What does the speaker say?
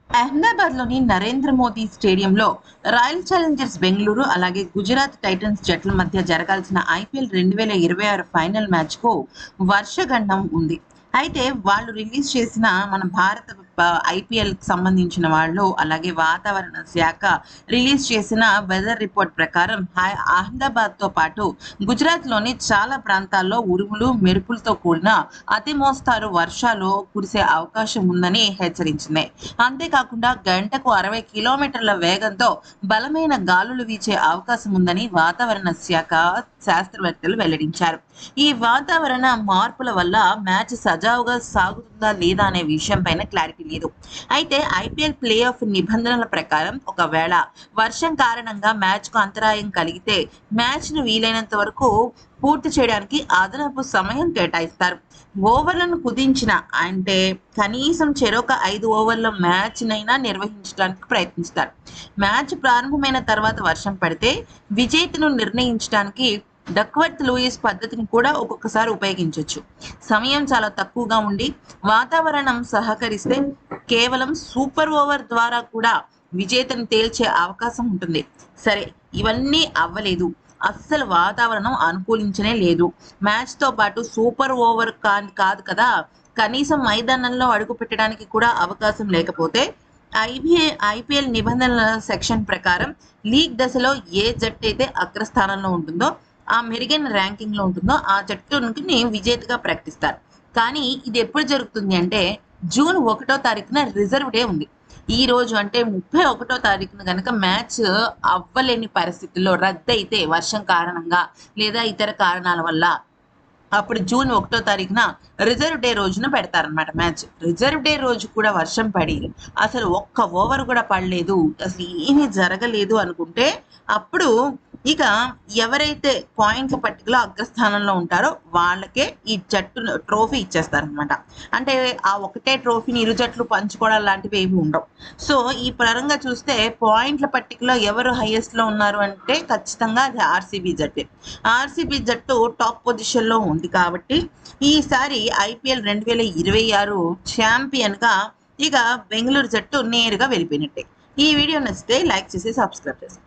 అహ్మదాబాద్లోని నరేంద్ర మోదీ స్టేడియంలో royal Challengers Bengaluru అలాగే Gujarat Titans జట్ల మధ్య జరగాల్సిన ఐపీఎల్ 2026 ఫైనల్ మ్యాచ్కు వర్షగండం ఉంది. అయితే వాళ్ళు రిలీజ్ చేసిన మన భారత ఐపీఎల్కి సంబంధించిన వాళ్ళు అలాగే వాతావరణ శాఖ రిలీజ్ చేసిన వెదర్ రిపోర్ట్ ప్రకారం అహ్మదాబాద్తో పాటు గుజరాత్లోని చాలా ప్రాంతాల్లో ఉరుములు మెరుపులతో కూడిన అతి మోస్తారు వర్షాలు కురిసే అవకాశం ఉందని హెచ్చరించింది. అంతేకాకుండా గంటకు 60 కిలోమీటర్ల వేగంతో బలమైన గాలులు వీచే అవకాశం ఉందని వాతావరణ శాఖ శాస్త్రవేత్తలు వెల్లడించారు. ఈ వాతావరణ మార్పుల వల్ల మ్యాచ్ సజావుగా సాగుతుందా లేదా అనే విషయం పైన క్లారిటీ లేదు. అయితే ఐపీఎల్ ప్లే ఆఫ్ నిబంధనల ప్రకారం ఒకవేళ వర్షం కారణంగా మ్యాచ్కు అంతరాయం కలిగితే మ్యాచ్ను వీలైనంత వరకు పూర్తి చేయడానికి అదనపు సమయం కేటాయిస్తారు. ఓవర్లను కుదించిన అంటే కనీసం చెరొక 5 ఓవర్ల మ్యాచ్నైనా నిర్వహించడానికి ప్రయత్నిస్తారు. మ్యాచ్ ప్రారంభమైన తర్వాత వర్షం పడితే విజేతను నిర్ణయించడానికి డక్వర్త్ లూయిస్ పద్ధతిని కూడా ఒక్కొక్కసారి ఉపయోగించవచ్చు. సమయం చాలా తక్కువగా ఉండి వాతావరణం సహకరిస్తే కేవలం సూపర్ ఓవర్ ద్వారా కూడా విజేతను తేల్చే అవకాశం ఉంటుంది. సరే, ఇవన్నీ అవ్వలేదు. అస్సలు వాతావరణం అనుకూలించనే లేదు. మ్యాచ్తో పాటు సూపర్ ఓవర్ కాదు కదా, కనీసం మైదానంలో అడుగు పెట్టడానికి కూడా అవకాశం లేకపోతే ఐపీఎల్ నిబంధనల సెక్షన్ ప్రకారం లీగ్ దశలో ఏ జట్టు అయితే అగ్రస్థానంలో ఉంటుందో ఆ మెరుగైన ర్యాంకింగ్లో ఉంటుందో ఆ జట్టుని విజేతగా ప్రకటిస్తారు. కానీ ఇది ఎప్పుడు జరుగుతుంది అంటే జూన్ 1వ తారీఖున రిజర్వ్ డే ఉంది. ఈ రోజు అంటే 31వ తారీఖున కనుక మ్యాచ్ అవ్వలేని పరిస్థితుల్లో రద్దయితే వర్షం కారణంగా లేదా ఇతర కారణాల వల్ల అప్పుడు జూన్ 1వ తారీఖున రిజర్వ్ డే రోజున పెడతారనమాట మ్యాచ్. రిజర్వ్ డే రోజు కూడా వర్షం పడి అసలు ఒక్క ఓవర్ కూడా పడలేదు, అసలు ఏమీ జరగలేదు అనుకుంటే అప్పుడు ఇక ఎవరైతే పాయింట్ల పట్టికలో అగ్రస్థానంలో ఉంటారో వాళ్ళకే ఈ జట్టు ట్రోఫీ ఇచ్చేస్తారనమాట. అంటే ఆ ఒకటే ట్రోఫీని ఇరు జట్లు పంచుకోవడం లాంటివి ఏమి ఉండవు. సో ఈ పరంగా చూస్తే పాయింట్ల పట్టికలో ఎవరు హైయెస్ట్లో ఉన్నారు అంటే ఖచ్చితంగా అది ఆర్సీబీ జట్టే. ఆర్సీబీ జట్టు టాప్ పొజిషన్లో ఉంది కాబట్టి ఈసారి ఐపీఎల్ 2026 ఛాంపియన్గా ఇక బెంగళూరు జట్టు నేరుగా వెళ్ళిపోయినట్టే. ఈ వీడియో నచ్చితే లైక్ చేసి సబ్స్క్రైబ్ చేసి